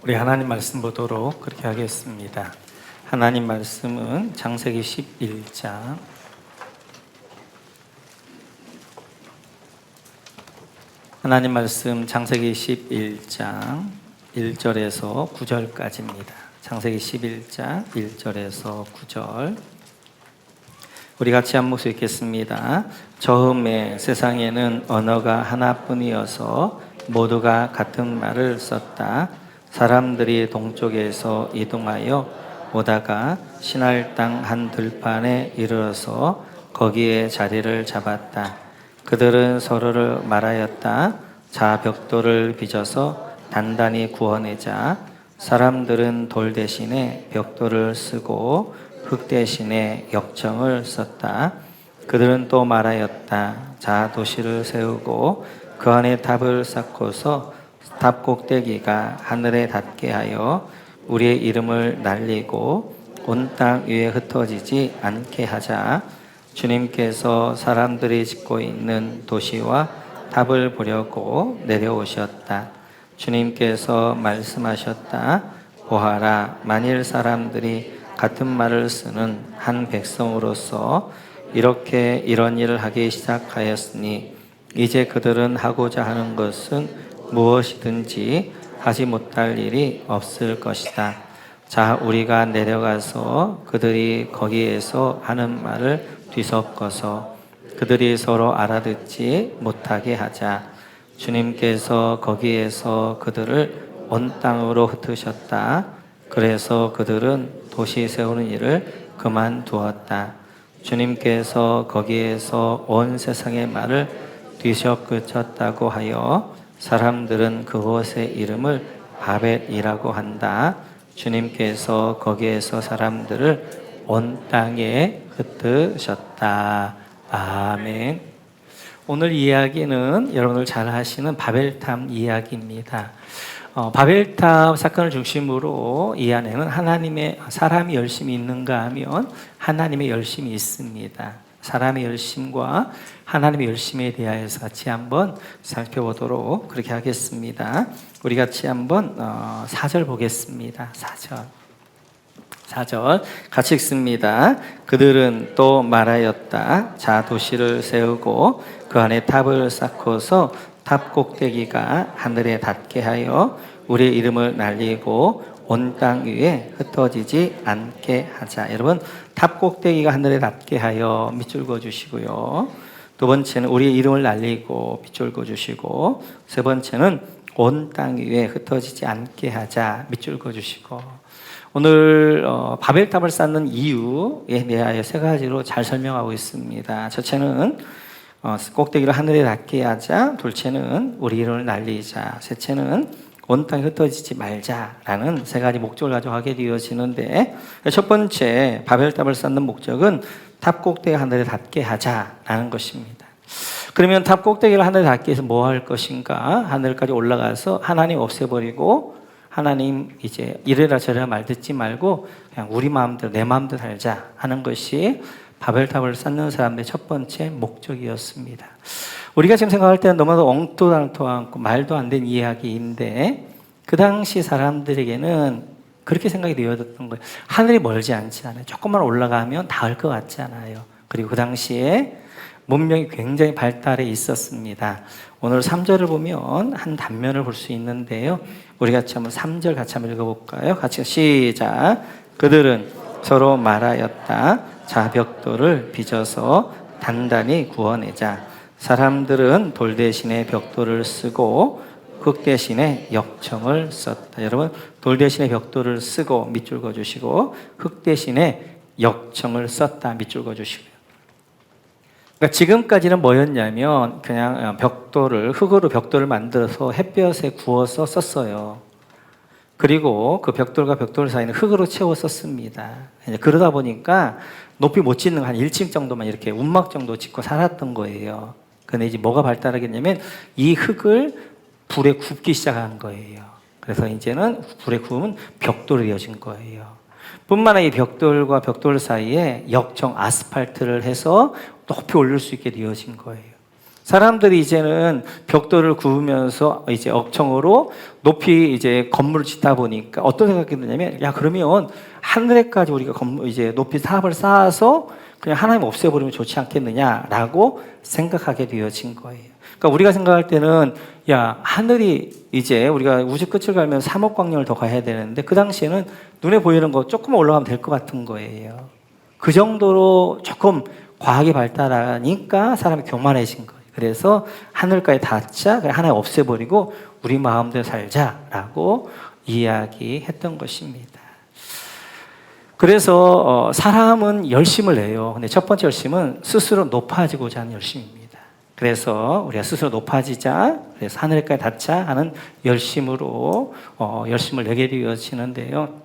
우리 하나님 말씀 보도록 그렇게 하겠습니다. 하나님 말씀은 창세기 11장 하나님 말씀 창세기 11장 1절에서 9절까지입니다. 창세기 11장 1절에서 9절 우리 같이 한 목소리 읽겠습니다. 처음에 세상에는 언어가 하나뿐이어서 모두가 같은 말을 썼다. 사람들이 동쪽에서 이동하여 오다가 시날 땅 한 들판에 이르러서 거기에 자리를 잡았다. 그들은 서로를 말하였다. 자 벽돌을 빚어서 단단히 구워내자. 사람들은 돌 대신에 벽돌을 쓰고 흙 대신에 역청을 썼다. 그들은 또 말하였다. 자 도시를 세우고 그 안에 탑을 쌓고서 탑 꼭대기가 하늘에 닿게 하여 우리의 이름을 날리고 온 땅 위에 흩어지지 않게 하자. 주님께서 사람들이 짓고 있는 도시와 탑을 보려고 내려오셨다. 주님께서 말씀하셨다. 보아라, 만일 사람들이 같은 말을 쓰는 한 백성으로서 이렇게 이런 일을 하기 시작하였으니 이제 그들은 하고자 하는 것은 무엇이든지 하지 못할 일이 없을 것이다. 자, 우리가 내려가서 그들이 거기에서 하는 말을 뒤섞어서 그들이 서로 알아듣지 못하게 하자. 주님께서 거기에서 그들을 온 땅으로 흩으셨다. 그래서 그들은 도시 세우는 일을 그만두었다. 주님께서 거기에서 온 세상의 말을 뒤섞으셨다고 하여 사람들은 그곳의 이름을 바벨이라고 한다. 주님께서 거기에서 사람들을 온 땅에 흩으셨다. 아멘. 오늘 이야기는 여러분들 잘 아시는 바벨탑 이야기입니다. 바벨탑 사건을 중심으로 이 안에는 하나님의 사람이 열심이 있는가 하면 하나님의 열심이 있습니다. 사람의 열심과 하나님의 열심에 대하여서 같이 한번 살펴보도록 그렇게 하겠습니다. 우리 같이 한번 4절 보겠습니다. 4절 같이 읽습니다. 그들은 또 말하였다. 자 도시를 세우고 그 안에 탑을 쌓고서 탑 꼭대기가 하늘에 닿게 하여 우리의 이름을 날리고 온 땅 위에 흩어지지 않게 하자. 여러분, 탑 꼭대기가 하늘에 닿게 하여 밑줄 그어주시고요. 두 번째는 우리의 이름을 날리고 밑줄 그어주시고, 세 번째는 온 땅 위에 흩어지지 않게 하자. 밑줄 그어주시고. 오늘 바벨탑을 쌓는 이유에 대하여 세 가지로 잘 설명하고 있습니다. 첫째는 꼭대기를 하늘에 닿게 하자. 둘째는 우리 이름을 날리자. 셋째는 온 땅에 흩어지지 말자라는 세 가지 목적을 가지고 하게 되어지는데, 첫 번째 바벨탑을 쌓는 목적은 탑 꼭대기 하늘에 닿게 하자라는 것입니다. 그러면 탑 꼭대기를 하늘에 닿게 해서 뭐 할 것인가? 하늘까지 올라가서 하나님 없애버리고 하나님 이제 이래라 저래라 말 듣지 말고 그냥 우리 마음대로 내 마음대로 살자 하는 것이 바벨탑을 쌓는 사람들의 첫 번째 목적이었습니다. 우리가 지금 생각할 때는 너무나도 엉뚱하고 않고 말도 안 되는 이야기인데 그 당시 사람들에게는 그렇게 생각이 되어졌던 거예요. 하늘이 멀지 않잖아요. 조금만 올라가면 닿을 것 같잖아요. 그리고 그 당시에 문명이 굉장히 발달해 있었습니다. 오늘 3절을 보면 한 단면을 볼 수 있는데요. 우리 같이 한번 3절 같이 한번 읽어볼까요? 같이 시작. 그들은 서로 말하였다. 자 벽돌을 빚어서 단단히 구워내자. 사람들은 돌 대신에 벽돌을 쓰고 흙 대신에 역청을 썼다. 여러분, 돌 대신에 벽돌을 쓰고 밑줄 그어주시고 흙 대신에 역청을 썼다. 밑줄 그어주시고요. 그러니까 지금까지는 뭐였냐면 그냥 흙으로 벽돌을 만들어서 햇볕에 구워서 썼어요. 그리고 그 벽돌과 벽돌 사이는 흙으로 채워 썼습니다. 그러다 보니까 높이 못 짓는 한 1층 정도만 이렇게 운막 정도 짓고 살았던 거예요. 근데 이제 뭐가 발달하겠냐면 이 흙을 불에 굽기 시작한 거예요. 그래서 이제는 불에 구우면 벽돌이 되어진 거예요. 뿐만 아니라 이 벽돌과 벽돌 사이에 역청 아스팔트를 해서 높이 올릴 수 있게 되어진 거예요. 사람들이 이제는 벽돌을 구우면서 이제 억청으로 높이 이제 건물을 짓다 보니까 어떤 생각이 드냐면, 야, 그러면 하늘에까지 우리가 이제 높이 탑을 쌓아서 그냥 하나님 없애버리면 좋지 않겠느냐라고 생각하게 되어진 거예요. 그러니까 우리가 생각할 때는, 야, 하늘이 이제 우리가 우주 끝을 가면 3억 광년을 더 가야 되는데, 그 당시에는 눈에 보이는 거 조금 올라가면 될 것 같은 거예요. 그 정도로 조금 과학이 발달하니까 사람이 교만해진 거예요. 그래서 하늘까지 닿자, 하나님 없애버리고 우리 마음대로 살자라고 이야기했던 것입니다. 그래서 사람은 열심을 내요. 근데 첫 번째 열심은 스스로 높아지고자 하는 열심입니다. 그래서 우리가 스스로 높아지자, 그래서 하늘까지 닿자 하는 열심으로 열심을 내게 되어지는데요.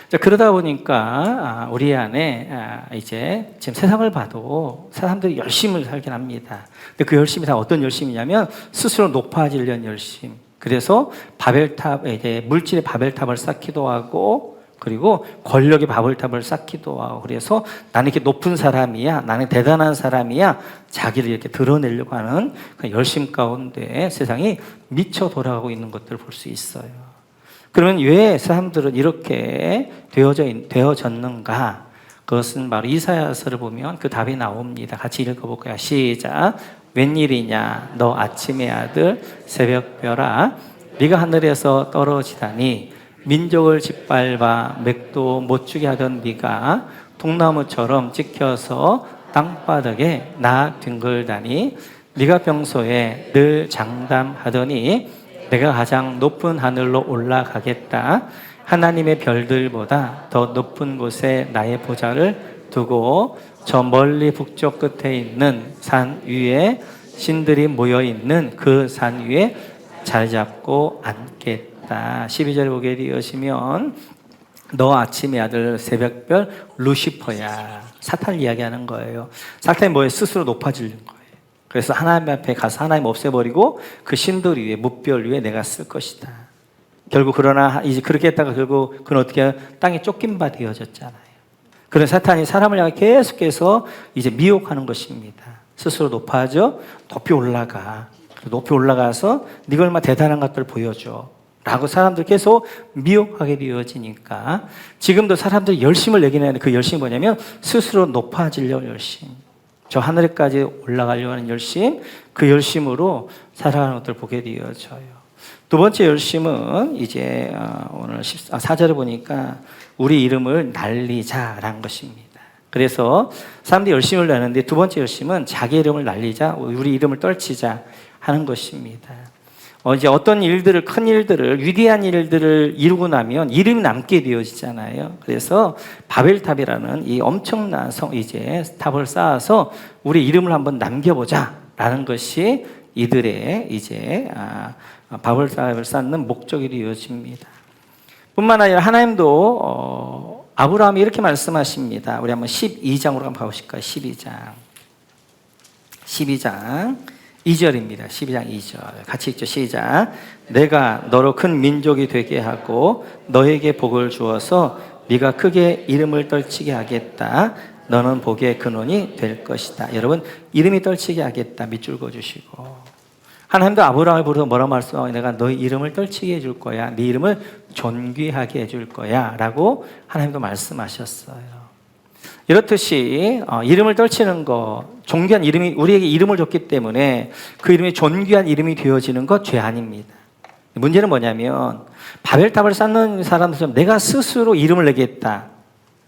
자, 그러다 보니까 우리 안에 이제 지금 세상을 봐도 사람들이 열심을 살긴 합니다. 근데 그 열심이 다 어떤 열심이냐면 스스로 높아지려는 열심. 그래서 바벨탑, 이제 물질의 바벨탑을 쌓기도 하고, 그리고 권력의 바벨탑을 쌓기도 하고, 그래서 나는 이렇게 높은 사람이야, 나는 대단한 사람이야, 자기를 이렇게 드러내려고 하는 그 열심 가운데 세상이 미쳐 돌아가고 있는 것들을 볼 수 있어요. 그러면 왜 사람들은 이렇게 되어졌는가? 그것은 바로 이사야서를 보면 그 답이 나옵니다. 같이 읽어볼까요? 시작. 웬일이냐? 너 아침의 아들 새벽별아, 네가 하늘에서 떨어지다니 민족을 짓밟아 맥도 못 주게 하던 네가 통나무처럼 찍혀서 땅바닥에 뒹굴다니, 네가 평소에 늘 장담하더니 내가 가장 높은 하늘로 올라가겠다, 하나님의 별들보다 더 높은 곳에 나의 보좌를 두고 저 멀리 북쪽 끝에 있는 산 위에 신들이 모여있는 그 산 위에 자리 잡고 앉겠다. 12절에 보게 되시면 너 아침의 아들 새벽별 루시퍼야. 사탄을 이야기하는 거예요. 사탄이 뭐예요? 스스로 높아지는 거예요. 그래서 하나님 앞에 가서 하나님 없애버리고 그 신들 위에, 무별 위에 내가 쓸 것이다. 결국 그러나 이제 그렇게 했다가 결국 그는 어떻게 땅에 쫓긴 바 되어졌잖아요. 그런 사탄이 사람을 향해 계속해서 이제 미혹하는 것입니다. 스스로 높아져, 높이 올라가. 높이 올라가서 네가 얼마나 대단한 것들을 보여줘 라고 사람들 계속 미혹하게 되어지니까 지금도 사람들이 열심을 내긴 하는데, 그 열심이 뭐냐면 스스로 높아지려는 열심, 저 하늘까지 올라가려고 하는 열심, 그 열심으로 살아가는 것들을 보게 되어져요. 두 번째 열심은 이제 오늘 4절에 보니까 우리 이름을 날리자라는 것입니다. 그래서 사람들이 열심을 내는데 두 번째 열심은 자기 이름을 날리자, 우리 이름을 떨치자 하는 것입니다. 이제 어떤 일들을, 큰 일들을, 위대한 일들을 이루고 나면 이름이 남게 되어지잖아요. 그래서 바벨탑이라는 이 엄청난 이제 탑을 쌓아서 우리 이름을 한번 남겨보자라는 것이 이들의 이제 바벨탑을 쌓는 목적이 되어집니다. 뿐만 아니라 하나님도 아브라함이 이렇게 말씀하십니다. 우리 한번 12장으로 한번 가보실까요? 12장 2절입니다. 12장 2절 같이 읽죠. 시작. 내가 너로 큰 민족이 되게 하고 너에게 복을 주어서 네가 크게 이름을 떨치게 하겠다. 너는 복의 근원이 될 것이다. 여러분, 이름이 떨치게 하겠다. 밑줄 그어주시고, 하나님도 아브라함을 부르서 뭐라고 말씀하고, 내가 너의 이름을 떨치게 해줄 거야. 네 이름을 존귀하게 해줄 거야 라고 하나님도 말씀하셨어요. 이렇듯이 이름을 떨치는 것, 존귀한 이름이, 우리에게 이름을 줬기 때문에 그 이름이 존귀한 이름이 되어지는 것 죄 아닙니다. 문제는 뭐냐면 바벨탑을 쌓는 사람들처럼 내가 스스로 이름을 내겠다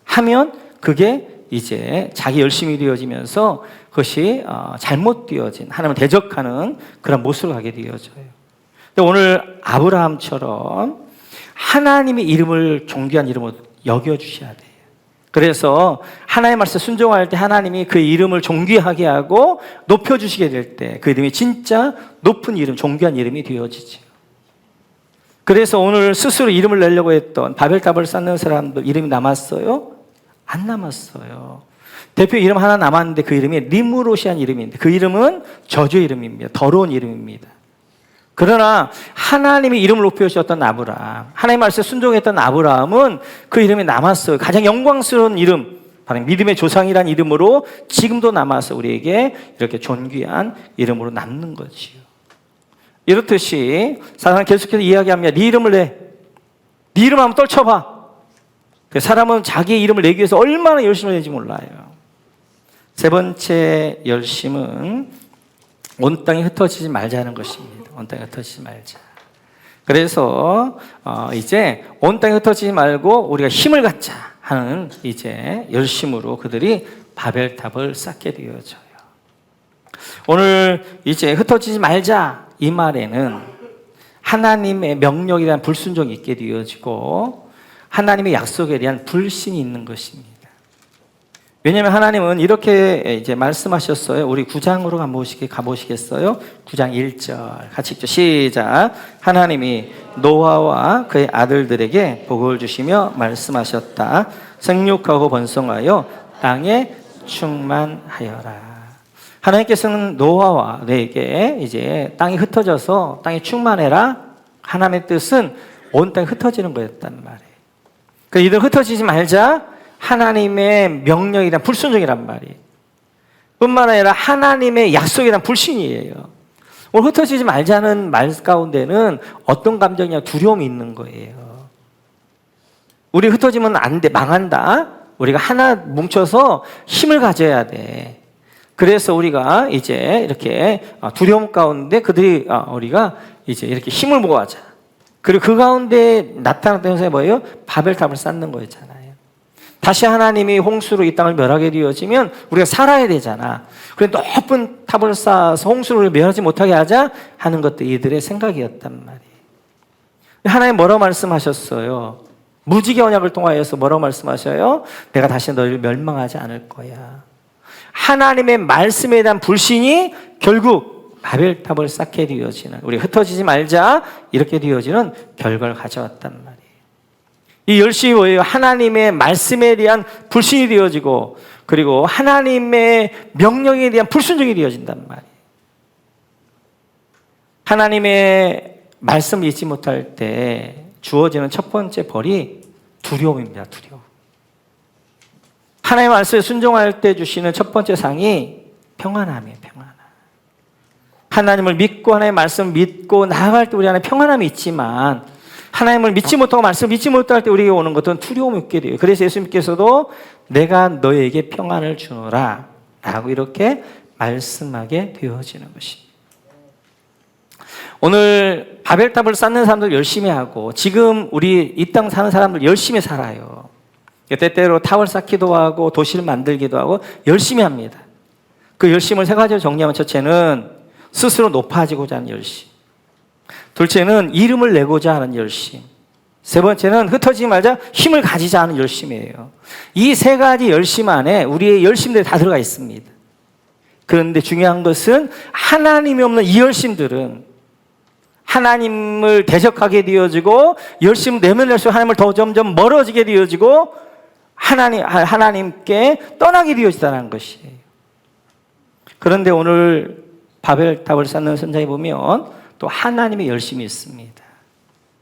하면 그게 이제 자기 열심이 되어지면서 그것이 잘못 되어진, 하나님을 대적하는 그런 모습을 가게 되어져요. 근데 오늘 아브라함처럼 하나님의 이름을 존귀한 이름으로 여겨주셔야 돼요. 그래서 하나님의 말씀에 순종할 때 하나님이 그 이름을 존귀하게 하고 높여주시게 될 때 그 이름이 진짜 높은 이름, 존귀한 이름이 되어지죠. 그래서 오늘 스스로 이름을 내려고 했던 바벨탑을 쌓는 사람들 이름이 남았어요? 안 남았어요. 대표 이름 하나 남았는데 그 이름이 리므롯이라는 이름인데 그 이름은 저주의 이름입니다. 더러운 이름입니다. 그러나 하나님의 이름을 높여주셨던 아브라함, 하나님 말씀에 순종했던 아브라함은 그 이름이 남았어요. 가장 영광스러운 이름, 바로 믿음의 조상이란 이름으로 지금도 남아서 우리에게 이렇게 존귀한 이름으로 남는 거지요. 이렇듯이 사단은 계속해서 이야기합니다. 네 이름을 내. 네 이름 한번 떨쳐봐. 사람은 자기의 이름을 내기 위해서 얼마나 열심을 내는지 몰라요. 세 번째 열심은 온 땅에 흩어지지 말자는 것입니다. 온 땅에 흩어지지 말자. 그래서 이제 온 땅에 흩어지지 말고 우리가 힘을 갖자 하는 이제 열심으로 그들이 바벨탑을 쌓게 되어져요. 오늘 이제 흩어지지 말자 이 말에는 하나님의 명령에 대한 불순종이 있게 되어지고 하나님의 약속에 대한 불신이 있는 것입니다. 왜냐하면 하나님은 이렇게 이제 말씀하셨어요. 우리 9장으로 가보시겠어요? 9장 1절 같이 읽죠. 시작. 하나님이 노아와 그의 아들들에게 복을 주시며 말씀하셨다. 생육하고 번성하여 땅에 충만하여라. 하나님께서는 노아와 너에게 이제 땅이 흩어져서 땅에 충만해라. 하나님의 뜻은 온 땅이 흩어지는 거였단 말이에요. 그러니까 이들 흩어지지 말자. 하나님의 명령에 대한 불순종이란 말이에요. 뿐만 아니라 하나님의 약속에 대한 불신이에요. 오늘 흩어지지 말자는 말 가운데는 어떤 감정이냐 두려움이 있는 거예요. 우리 흩어지면 안 돼, 망한다. 우리가 하나 뭉쳐서 힘을 가져야 돼. 그래서 우리가 이제 이렇게 두려움 가운데 그들이 우리가 이제 이렇게 힘을 모아자. 그리고 그 가운데 나타났던 현상이 뭐예요? 바벨탑을 쌓는 거였잖아요. 다시 하나님이 홍수로 이 땅을 멸하게 되어지면 우리가 살아야 되잖아. 그래 높은 탑을 쌓아서 홍수를 멸하지 못하게 하자 하는 것도 이들의 생각이었단 말이에요. 하나님 뭐라고 말씀하셨어요? 무지개 언약을 통하여서 뭐라고 말씀하셔요? 내가 다시 너를 멸망하지 않을 거야. 하나님의 말씀에 대한 불신이 결국 바벨탑을 쌓게 되어지는, 우리 흩어지지 말자 이렇게 되어지는 결과를 가져왔단 말이에요. 이 열심이 뭐예요? 하나님의 말씀에 대한 불신이 되어지고 그리고 하나님의 명령에 대한 불순종이 되어진단 말이에요. 하나님의 말씀을 잊지 못할 때 주어지는 첫 번째 벌이 두려움입니다. 두려움. 하나님의 말씀에 순종할 때 주시는 첫 번째 상이 평안함이에요. 평안함. 하나님을 믿고 하나님의 말씀을 믿고 나아갈 때 우리 안에 평안함이 있지만 하나님을 믿지 못하고 말씀을 믿지 못할 때 우리에게 오는 것은 두려움이 있게 돼요. 그래서 예수님께서도 내가 너에게 평안을 주노라 라고 이렇게 말씀하게 되어지는 것입니다. 오늘 바벨탑을 쌓는 사람들 열심히 하고 지금 우리 이 땅 사는 사람들 열심히 살아요. 때때로 탑을 쌓기도 하고 도시를 만들기도 하고 열심히 합니다. 그 열심을 세 가지로 정리하면 첫째는 스스로 높아지고자 하는 열심, 둘째는 이름을 내고자 하는 열심, 세 번째는 흩어지지 말자 힘을 가지자 하는 열심이에요. 이 세 가지 열심 안에 우리의 열심들이 다 들어가 있습니다. 그런데 중요한 것은 하나님이 없는 이 열심들은 하나님을 대적하게 되어지고 열심을 내면할수록 하나님을 더 점점 멀어지게 되어지고 하나님께 떠나게 되어지다는 것이에요. 그런데 오늘 바벨탑을 쌓는 선장에 보면 또 하나님의 열심이 있습니다.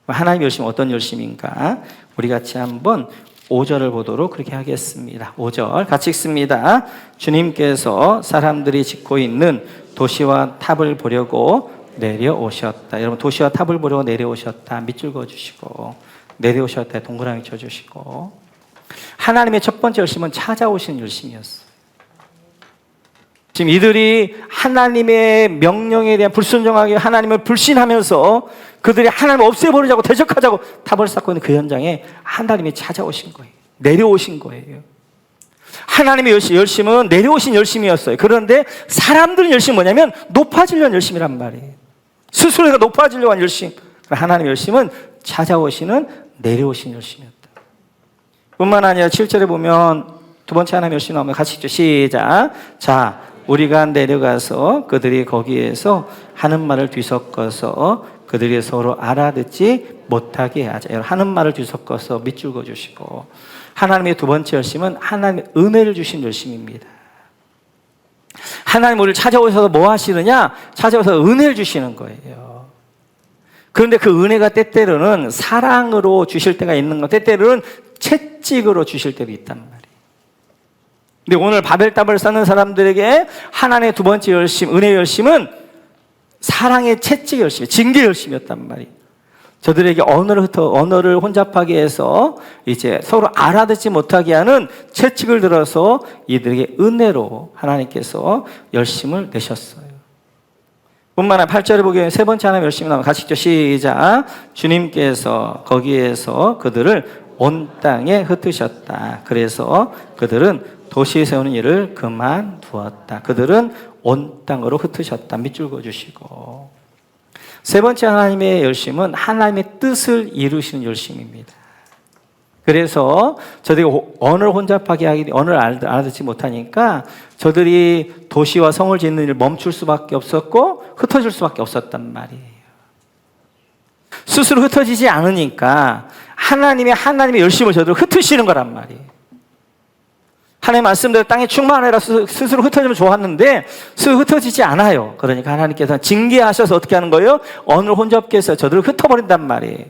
하나님의 열심은 어떤 열심인가? 우리 같이 한번 5절을 보도록 그렇게 하겠습니다. 5절 같이 읽습니다. 주님께서 사람들이 짓고 있는 도시와 탑을 보려고 내려오셨다. 여러분 도시와 탑을 보려고 내려오셨다. 밑줄 그어주시고 내려오셨다. 동그라미 쳐주시고 하나님의 첫 번째 열심은 찾아오신 열심이었어요. 지금 이들이 하나님의 명령에 대한 불순종하게 하나님을 불신하면서 그들이 하나님을 없애버리자고 대적하자고 탑을 쌓고 있는 그 현장에 하나님이 찾아오신 거예요. 내려오신 거예요. 하나님의 열심은 내려오신 열심이었어요. 그런데 사람들의 열심은 뭐냐면 높아지려는 열심이란 말이에요. 스스로가 높아지려고 하는 열심. 하나님의 열심은 찾아오시는 내려오신 열심이었다. 뿐만 아니라 7절에 보면 두 번째 하나님의 열심 나오면 같이 읽죠. 시작. 자, 우리가 내려가서 그들이 거기에서 하는 말을 뒤섞어서 그들이 서로 알아듣지 못하게 하자. 하는 말을 뒤섞어서 밑줄 그어주시고 하나님의 두 번째 열심은 하나님의 은혜를 주신 열심입니다. 하나님 우리를 찾아오셔서 뭐 하시느냐? 찾아오셔서 은혜를 주시는 거예요. 그런데 그 은혜가 때때로는 사랑으로 주실 때가 있는 것, 때때로는 채찍으로 주실 때도 있단 말이에요. 근데 오늘 바벨탑을 쌓는 사람들에게 하나님의 두 번째 열심, 은혜의 열심은 사랑의 채찍의 열심, 징계의 열심이었단 말이에요. 저들에게 언어를 혼잡하게 해서 이제 서로 알아듣지 못하게 하는 채찍을 들어서 이들에게 은혜로 하나님께서 열심을 내셨어요. 뿐만 아니라 8절에 보기에 세 번째 하나님의 열심이 나오면 같이 읽죠. 시작. 주님께서 거기에서 그들을 온 땅에 흩으셨다. 그래서 그들은 도시 세우는 일을 그만두었다. 그들은 온 땅으로 흩으셨다. 밑줄 그어주시고, 세 번째 하나님의 열심은 하나님의 뜻을 이루시는 열심입니다. 그래서 저들이 언어를 혼잡하게 하기, 언어를 알아듣지 못하니까 저들이 도시와 성을 짓는 일을 멈출 수밖에 없었고 흩어질 수밖에 없었단 말이에요. 스스로 흩어지지 않으니까 하나님의 열심을 저들을 흩으시는 거란 말이에요. 하나님 말씀대로 땅에 충만해라 스스로 흩어지면 좋았는데 스스로 흩어지지 않아요. 그러니까 하나님께서는 징계하셔서 어떻게 하는 거예요? 언어를 혼잡게 해서 저들을 흩어버린단 말이에요.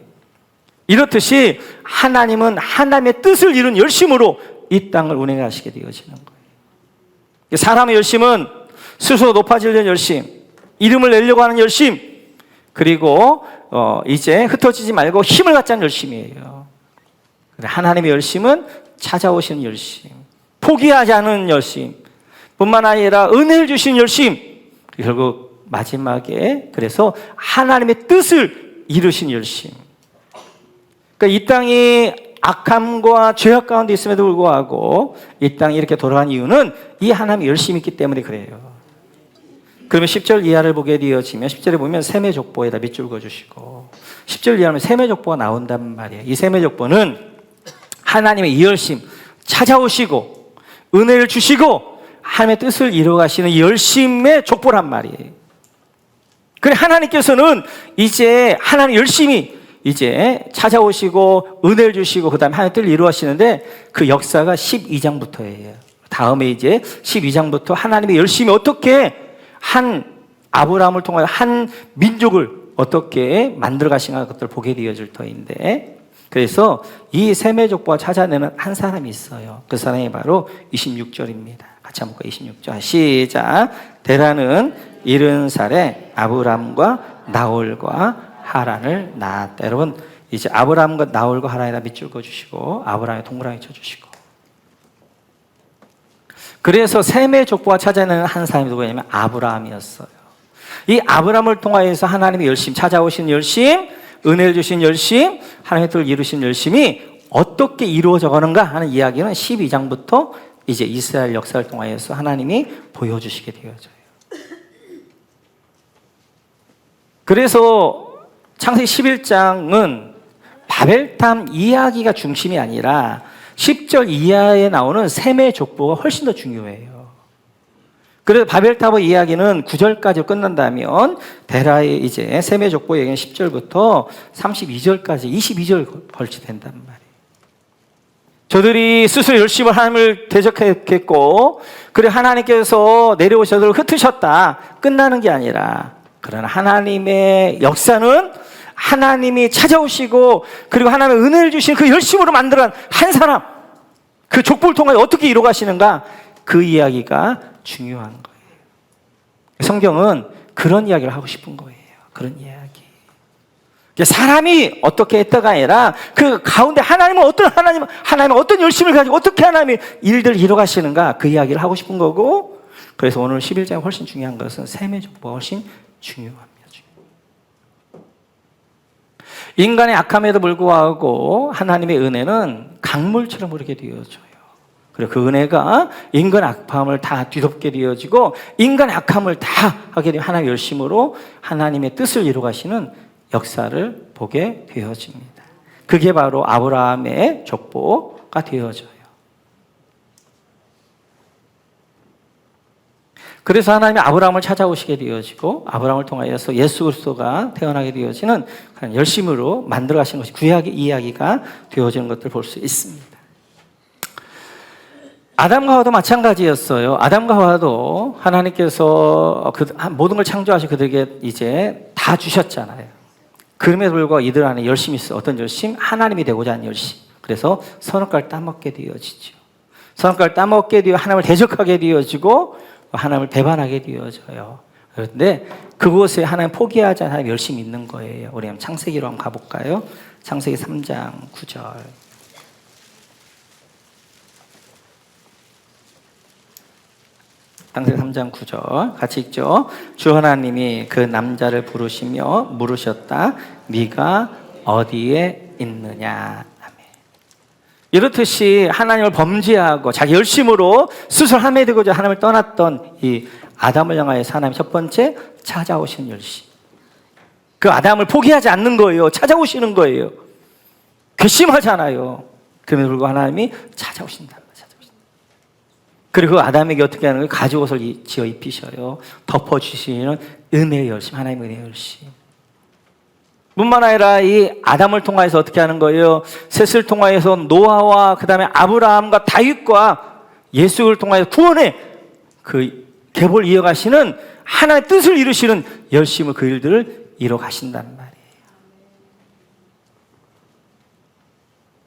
이렇듯이 하나님은 하나님의 뜻을 이룬 열심으로 이 땅을 운행하시게 되어지는 거예요. 사람의 열심은 스스로 높아지려는 열심, 이름을 내려고 하는 열심, 그리고 이제 흩어지지 말고 힘을 갖자는 열심이에요. 하나님의 열심은 찾아오시는 열심, 포기하지 않은 열심, 뿐만 아니라 은혜를 주신 열심, 결국 마지막에 그래서 하나님의 뜻을 이루신 열심. 그러니까 이 땅이 악함과 죄악 가운데 있음에도 불구하고 이 땅이 이렇게 돌아간 이유는 이 하나님의 열심이 있기 때문에 그래요. 그러면 10절 이하를 보게 되어지면 10절에 보면 셈의 족보에다 밑줄 그어주시고 10절 이하면 셈의 족보가 나온단 말이에요. 이 셈의 족보는 하나님의 이 열심 찾아오시고 은혜를 주시고 하나님의 뜻을 이루어가시는 열심의 족보란 말이에요. 그래 하나님께서는 이제 하나님 열심히 이제 찾아오시고 은혜를 주시고 그 다음에 하나님의 뜻을 이루어가시는데 그 역사가 12장부터예요. 다음에 이제 12장부터 하나님의 열심히 어떻게 한 아브라함을 통하여 한 민족을 어떻게 만들어 가시는 것들을 보게 되어질 터인데, 그래서 이 셈의 족보가 찾아내는 한 사람이 있어요. 그 사람이 바로 26절입니다. 같이 한번 볼까요? 26절 시작. 데라는 70살에 아브람과 나홀과 하란을 낳았다. 여러분 이제 아브람과 나홀과 하란에다 밑줄 그어주시고 아브람의 동그라미 쳐주시고, 그래서 셈의 족보가 찾아내는 한 사람이 누구냐면 아브라함이었어요. 이 아브라함을 통하여서 하나님의 열심, 찾아오신 열심, 은혜를 주신 열심, 하나님의 뜻을 이루신 열심이 어떻게 이루어져 가는가 하는 이야기는 12장부터 이제 이스라엘 역사를 통하여서 하나님이 보여주시게 되어져요. 그래서 창세기 11장은 바벨탑 이야기가 중심이 아니라 10절 이하에 나오는 셈의 족보가 훨씬 더 중요해요. 그래서 바벨탑의 이야기는 9절까지 끝난다면 데라의 이제 셈의 족보 얘기는 10절부터 32절까지 22절 걸치된단 말이에요. 저들이 스스로 열심히 하나님을 대적했겠고, 그리고 하나님께서 내려오셔서 저들을 흩으셨다. 끝나는 게 아니라, 그러나 하나님의 역사는 하나님이 찾아오시고 그리고 하나님의 은혜를 주신 그 열심으로 만들어낸 한 사람, 그 족보를 통해 어떻게 이루어가시는가, 그 이야기가 중요한 거예요. 성경은 그런 이야기를 하고 싶은 거예요. 그런 이야기. 사람이 어떻게 했다가 아니라 그 가운데 하나님은 어떤 열심을 가지고 어떻게 하나님이 일들을 이루어가시는가, 그 이야기를 하고 싶은 거고, 그래서 오늘 11장이 훨씬 중요한 것은 셈의 족보가 훨씬 중요합니다. 인간의 악함에도 불구하고 하나님의 은혜는 강물처럼 흐르게 되어져요. 그리고 그 은혜가 인간의 악함을 다 뒤덮게 되어지고 인간의 악함을 다 하게 되면 하나님의 열심으로 하나님의 뜻을 이루어가시는 역사를 보게 되어집니다. 그게 바로 아브라함의 족보가 되어져요. 그래서 하나님이 아브라함을 찾아오시게 되어지고 아브라함을 통하여서 예수 그리스도가 태어나게 되어지는 그런 열심으로 만들어 가시는 것이 구약의 이야기가 되어지는 것들을 볼 수 있습니다. 아담과 하와도 마찬가지였어요. 아담과 하와도 하나님께서 모든 걸 창조하시고 그들에게 이제 다 주셨잖아요. 그럼에도 불구하고 이들 안에 열심이 있어요. 어떤 열심? 하나님이 되고자 하는 열심. 그래서 선악과를 따먹게 되어지죠. 선악과를 따먹게 되어 하나님을 대적하게 되어지고 하나님을 배반하게 되어져요. 그런데 그곳에 하나님 포기하지 않고 하나님 열심히 있는 거예요. 우리 창세기로 한번 가볼까요? 창세기 3장 9절. 창세기 3장 9절 같이 읽죠. 주 하나님이 그 남자를 부르시며 물으셨다. 네가 어디에 있느냐. 아멘. 이렇듯이 하나님을 범죄하고 자기 열심으로 스스로 함에 되고자 하나님을 떠났던 이 아담을 향하여서 하나님 첫 번째 찾아오신 열심. 그 아담을 포기하지 않는 거예요. 찾아오시는 거예요. 괘씸하잖아요. 그럼에도 불구하고 하나님이 찾아오신다. 그리고 그 아담에게 어떻게 하는 거예요? 가죽옷을 지어 입히셔요. 덮어주시는 은혜의 열심, 하나님의 은혜의 열심. 뿐만 아니라 이 아담을 통하여서 어떻게 하는 거예요? 셋을 통하여서 노아와 그 다음에 아브라함과 다윗과 예수를 통하여 구원의 그 계보를 이어가시는 하나의 뜻을 이루시는 열심을 그 일들을 이뤄가신단 말이에요.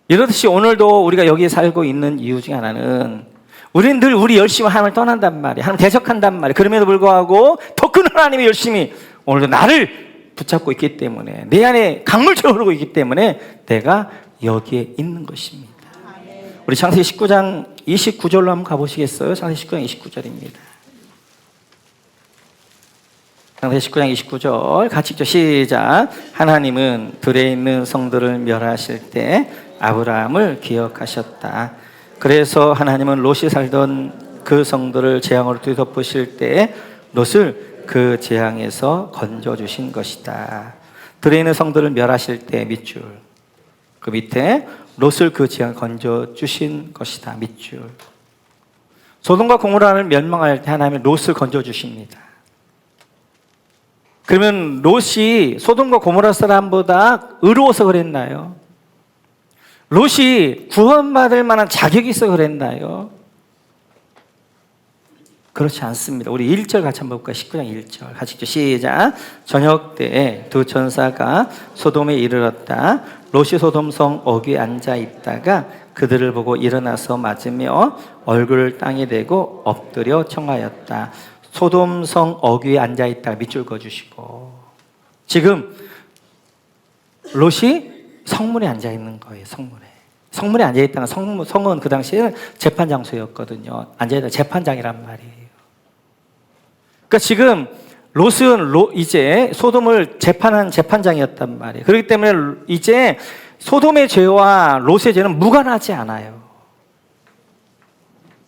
이렇듯이 오늘도 우리가 여기에 살고 있는 이유 중에 하나는 우리는 늘 우리 열심히 하나님을 떠난단 말이에요. 하나님 대적한단 말이에요. 그럼에도 불구하고 더 큰 하나님의 열심이 오늘도 나를 붙잡고 있기 때문에 내 안에 강물처럼 흐르고 있기 때문에 내가 여기에 있는 것입니다. 우리 창세기 19장 29절로 한번 가보시겠어요? 창세기 19장 29절입니다. 창세기 19장 29절 같이 읽죠. 시작. 하나님은 들에 있는 성들을 멸하실 때 아브라함을 기억하셨다. 그래서 하나님은 롯이 살던 그 성들을 재앙으로 뒤덮으실 때 롯을 그 재앙에서 건져주신 것이다. 들에 있는 성들을 멸하실 때 밑줄, 그 밑에 롯을 그 재앙 건져주신 것이다. 밑줄. 소돔과 고모라를 멸망할 때 하나님은 롯을 건져주십니다. 그러면 롯이 소돔과 고모라 사람보다 의로워서 그랬나요? 롯이 구원받을 만한 자격이 있어 그랬나요? 그렇지 않습니다. 우리 1절 같이 한번 볼까요? 19장 1절 같이 읽죠. 시작. 저녁 때에 두 천사가 소돔에 이르렀다. 롯이 소돔성 어귀에 앉아 있다가 그들을 보고 일어나서 맞으며 얼굴을 땅에 대고 엎드려 청하였다. 소돔성 어귀에 앉아 있다가 밑줄 그어주시고, 지금 롯이 성문에 앉아 있는 거예요. 성문에 앉아 있다가 성은 그 당시에는 재판 장소였거든요. 앉아 있다 재판장이란 말이에요. 그러니까 지금 롯은 이제 소돔을 재판한 재판장이었단 말이에요. 그렇기 때문에 이제 소돔의 죄와 롯의 죄는 무관하지 않아요.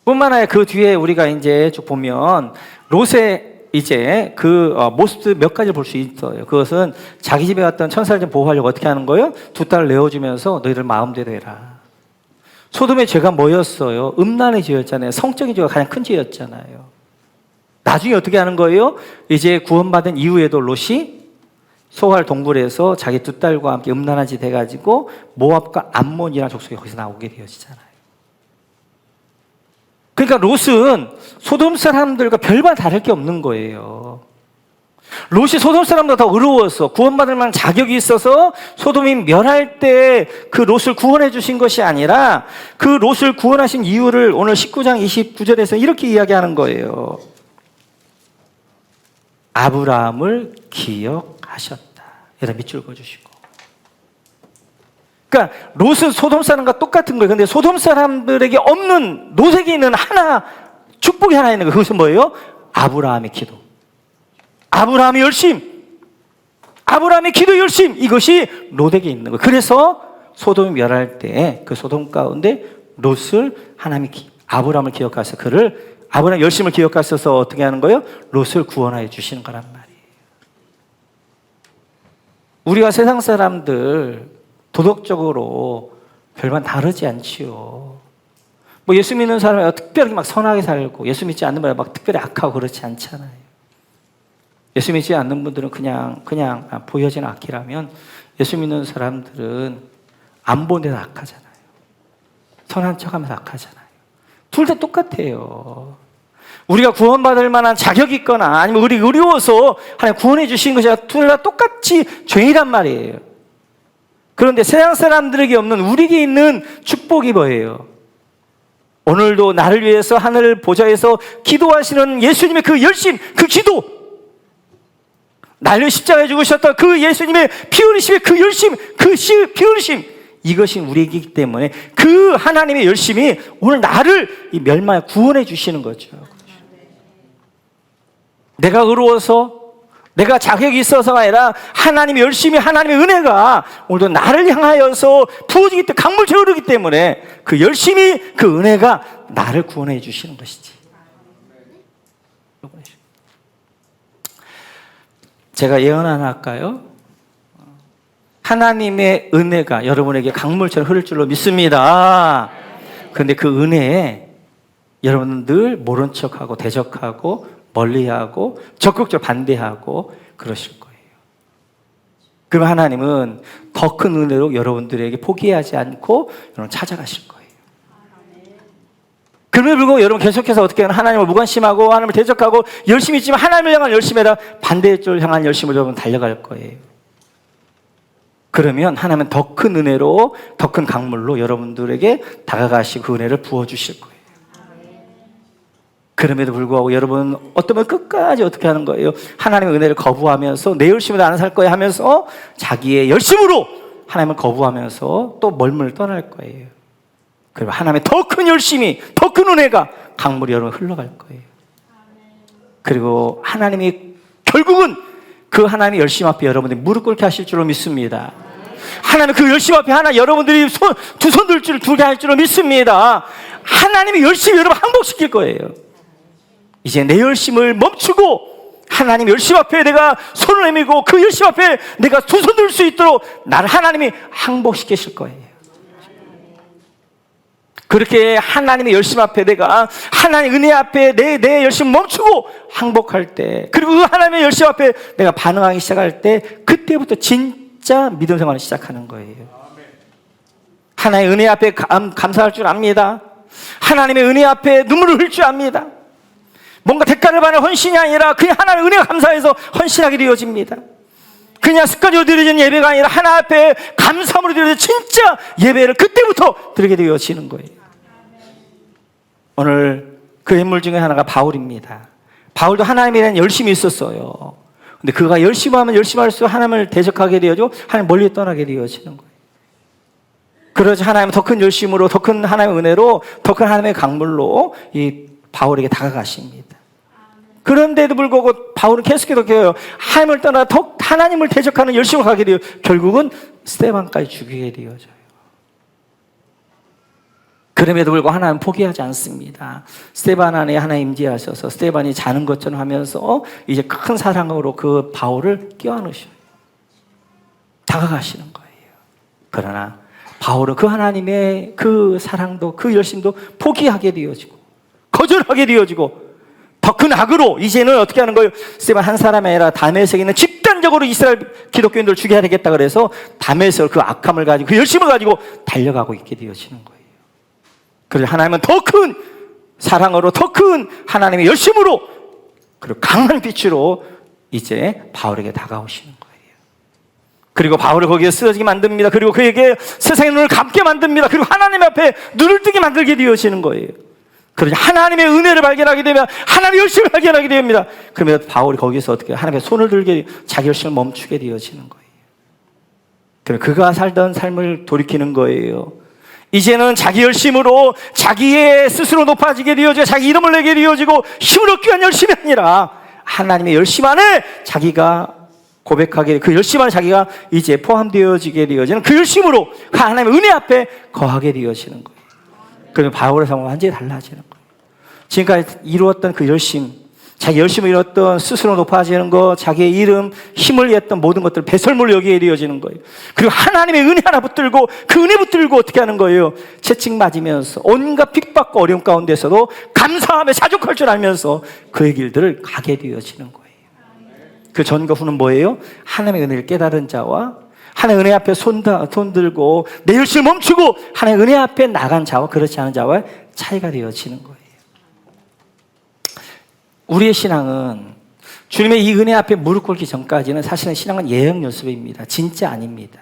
뿐만 아니라 그 뒤에 우리가 이제 쭉 보면 롯의 이제 그 모습들 몇 가지를 볼 수 있어요. 그것은 자기 집에 갔던 천사를 좀 보호하려고 어떻게 하는 거예요? 두 딸을 내어주면서 너희들 마음대로 해라. 소돔의 죄가 뭐였어요? 음란의 죄였잖아요. 성적인 죄가 가장 큰 죄였잖아요. 나중에 어떻게 하는 거예요? 이제 구원받은 이후에도 롯이 소활 동굴에서 자기 두 딸과 함께 음란한 짓 해가지고 모압과 암몬이라는 족속이 거기서 나오게 되어지잖아요. 그러니까 롯은 소돔 사람들과 별반 다를 게 없는 거예요. 롯이 소돔 사람보다 더 의로워서 구원받을 만한 자격이 있어서 소돔이 멸할 때 그 롯을 구원해 주신 것이 아니라 그 롯을 구원하신 이유를 오늘 19장 29절에서 이렇게 이야기하는 거예요. 아브라함을 기억하셨다. 여기다 밑줄 그어주시고. 그러니까 롯은 소돔 사람과 똑같은 거예요. 근데 소돔 사람들에게 없는, 롯에게 있는 하나, 축복이 하나 있는 거예요. 그것은 뭐예요? 아브라함의 기도. 아브라함의 열심. 아브라함의 기도 열심. 이것이 롯에게 있는 거예요. 그래서 소돔이 멸할 때 그 소돔 가운데 롯을 하나님이 아브라함을 기억하셔서 그를 아브라함의 열심을 기억하셔서 어떻게 하는 거예요? 롯을 구원하여 주시는 거란 말이에요. 우리가 세상 사람들 도덕적으로 별반 다르지 않지요. 뭐 예수 믿는 사람이 특별히 막 선하게 살고 예수 믿지 않는 분이 막 특별히 악하고 그렇지 않잖아요. 예수 믿지 않는 분들은 그냥 보여지는 악이라면 예수 믿는 사람들은 안 보는 데서 악하잖아요. 선한 척하면서 악하잖아요. 둘 다 똑같아요. 우리가 구원받을 만한 자격이 있거나 아니면 우리 의로워서 하나님 구원해 주신 것이 둘 다 똑같이 죄이란 말이에요. 그런데 세상 사람들에게 없는 우리에게 있는 축복이 뭐예요? 오늘도 나를 위해서 하늘 보좌에서 기도하시는 예수님의 그 열심, 그 기도, 나를 십자가에 죽으셨던 그 예수님의 피 흘리심의 그 열심, 피 흘리심, 이것이 우리이기 때문에 그 하나님의 열심이 오늘 나를 이 멸망에 구원해 주시는 거죠. 내가 의로워서, 내가 자격이 있어서가 아니라 하나님의 열심히, 하나님의 은혜가 오늘도 나를 향하여서 부어지기 때문에, 강물처럼 흐르기 때문에 그 열심히, 그 은혜가 나를 구원해 주시는 것이지. 제가 예언 하나 할까요? 하나님의 은혜가 여러분에게 강물처럼 흐를 줄로 믿습니다. 그런데 그 은혜에 여러분은 늘 모른 척하고 대적하고 멀리하고 적극적으로 반대하고 그러실 거예요. 그럼 하나님은 더 큰 은혜로 여러분들에게 포기하지 않고 여러분 찾아가실 거예요. 그럼에도 불구하고 여러분 계속해서 어떻게 하면 하나님을 무관심하고 하나님을 대적하고 열심히 있지만 하나님을 향한 열심에다 반대쪽을 향한 열심으로 여러분 달려갈 거예요. 그러면 하나님은 더 큰 은혜로, 더 큰 강물로 여러분들에게 다가가시고 그 은혜를 부어주실 거예요. 그럼에도 불구하고 여러분 어쩌면 끝까지 어떻게 하는 거예요? 하나님의 은혜를 거부하면서 내 열심으로 나는 살 거야 하면서 자기의 열심으로 하나님을 거부하면서 또 멀물 떠날 거예요. 그리고 하나님의 더 큰 열심이, 더 큰 은혜가 강물이 여러분 흘러갈 거예요. 그리고 하나님이 결국은 그 하나님의 열심 앞에 여러분들이 무릎 꿇게 하실 줄로 믿습니다. 하나님 그 열심 앞에 여러분들이 두 손 들 줄, 두게 할 줄로 믿습니다. 하나님의 열심히 여러분 항복시킬 거예요. 이제 내 열심을 멈추고 하나님 열심 앞에 내가 손을 내밀고 그 열심 앞에 내가 두 손 들 수 있도록 나를 하나님이 항복시키실 거예요. 그렇게 하나님의 열심 앞에 내가 하나님 은혜 앞에 내 열심을 멈추고 항복할 때, 그리고 그 하나님의 열심 앞에 내가 반응하기 시작할 때, 그때부터 진짜 믿음 생활을 시작하는 거예요. 하나님의 은혜 앞에 감사할 줄 압니다. 하나님의 은혜 앞에 눈물을 흘릴 줄 압니다. 뭔가 대가를 받는 헌신이 아니라 그냥 하나님의 은혜가 감사해서 헌신하게 되어집니다. 그냥 습관적으로 드려지는 예배가 아니라 하나 앞에 감사함으로 드려진 진짜 예배를 그때부터 드리게 되어지는 거예요. 오늘 그 인물 중에 하나가 바울입니다. 바울도 하나님에 대한 열심이 있었어요. 근데 그가 열심히 하면 열심히 할수록 하나님을 대적하게 되어지고 하나님 멀리 떠나게 되어지는 거예요. 그러지 하나님은 더 큰 열심으로, 더 큰 하나님의 은혜로, 더 큰 하나님의 강물로 이 바울에게 다가가십니다. 그런데도 불구하고 바울은 계속해서 하나님을 떠나 더 하나님을 대적하는 열심을 가게 되어 결국은 스데반까지 죽이게 되어져요. 그럼에도 불구하고 하나님은 포기하지 않습니다. 스데반 안에 하나님 임재하셔서 스데반이 자는 것처럼 하면서 이제 큰 사랑으로 그 바울을 껴안으셔요. 다가가시는 거예요. 그러나 바울은 그 하나님의 그 사랑도 그 열심도 포기하게 되어지고 거절하게 되어지고 더 큰 악으로 이제는 어떻게 하는 거예요? 스데반 한 사람이 아니라 다메섹에 있는 집단적으로 이스라엘 기독교인들을 죽여야 되겠다 그래서 다메섹을 그 악함을 가지고 그 열심을 가지고 달려가고 있게 되어지는 거예요. 그래서 하나님은 더 큰 사랑으로, 더 큰 하나님의 열심으로, 그리고 강한 빛으로 이제 바울에게 다가오시는 거예요. 그리고 바울을 거기에 쓰러지게 만듭니다. 그리고 그에게 세상의 눈을 감게 만듭니다. 그리고 하나님 앞에 눈을 뜨게 만들게 되어지는 거예요. 그러자 하나님의 은혜를 발견하게 되면 하나님의 열심을 발견하게 됩니다. 그러면 바울이 거기서 어떻게 하나님의 손을 들게 자기 열심을 멈추게 되어지는 거예요. 그럼 그가 살던 삶을 돌이키는 거예요. 이제는 자기 열심으로 자기의 스스로 높아지게 되어지고 자기 이름을 내게 되어지고 힘을 얻기 위한 열심이 아니라 하나님의 열심 안에 자기가 고백하게, 그 열심 안에 자기가 이제 포함되어지게 되어지는 그 열심으로 하나님의 은혜 앞에 거하게 되어지는 거예요. 그러면 바울의 삶은 완전히 달라지는 거예요. 지금까지 이루었던 그 열심, 자기 열심을 이뤘던 스스로 높아지는 것, 자기의 이름, 힘을 위했던 모든 것들을 배설물로 여기게 되어지는 거예요. 그리고 하나님의 은혜 하나 붙들고 그 은혜 붙들고 어떻게 하는 거예요? 채찍 맞으면서 온갖 핍박과 어려움 가운데서도 감사하며 자족할 줄 알면서 그의 길들을 가게 되어지는 거예요. 그 전과 후는 뭐예요? 하나님의 은혜를 깨달은 자와 하나님의 은혜 앞에 손 들고 내 열심을 멈추고 하나님의 은혜 앞에 나간 자와 그렇지 않은 자와의 차이가 되어지는 거예요. 우리의 신앙은 주님의 이 은혜 앞에 무릎 꿇기 전까지는 사실은 신앙은 예행 연습입니다. 진짜 아닙니다.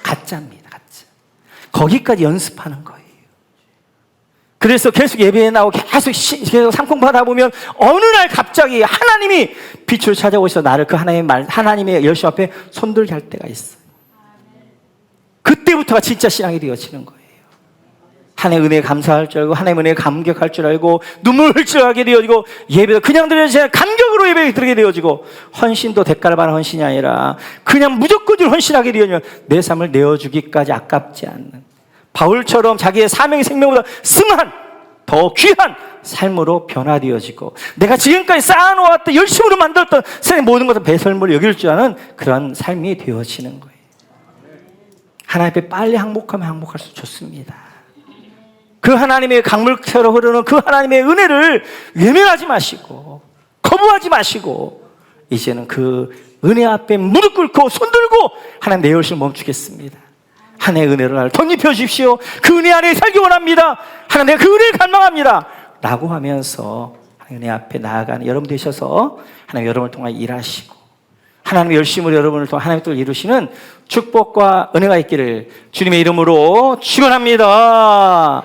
가짜입니다. 가짜. 거기까지 연습하는 거예요. 그래서 계속 예배에 나오고 계속 상품 받아보면 어느 날 갑자기 하나님이 빛으로 찾아오셔서 나를 그 하나님의 열심 앞에 손들게 할 때가 있어요. 그때부터가 진짜 신앙이 되어지는 거예요. 하나님의 은혜에 감사할 줄 알고, 하나님의 은혜에 감격할 줄 알고, 눈물을 흘려하게 되어지고, 예배도 그냥 드려지지 감격으로 예배에 들게 되어지고, 헌신도 대가를 받는 헌신이 아니라 그냥 무조건 헌신하게 되어지면 내 삶을 내어주기까지 아깝지 않는, 바울처럼 자기의 사명의 생명보다 승한, 더 귀한 삶으로 변화되어지고, 내가 지금까지 쌓아놓았던 열심으로 만들었던 세상의 모든 것을 배설물로 여길 줄 아는 그런 삶이 되어지는 거예요. 하나님 앞에 빨리 항복하면 항복할수록 좋습니다. 그 하나님의 강물처럼 흐르는 그 하나님의 은혜를 외면하지 마시고, 거부하지 마시고, 이제는 그 은혜 앞에 무릎 꿇고 손 들고 하나님 내 열심을 멈추겠습니다. 하나님의 은혜로 나를 덧입혀 주십시오. 그 은혜 안에 살기 원합니다. 하나님 내가 그 은혜를 갈망합니다 라고 하면서 하나님 은혜 앞에 나아가는 여러분 되셔서 하나님 여러분을 통해 일하시고, 하나님의 열심으로 여러분을 통해 하나님의 뜻을 이루시는 축복과 은혜가 있기를 주님의 이름으로 축원합니다.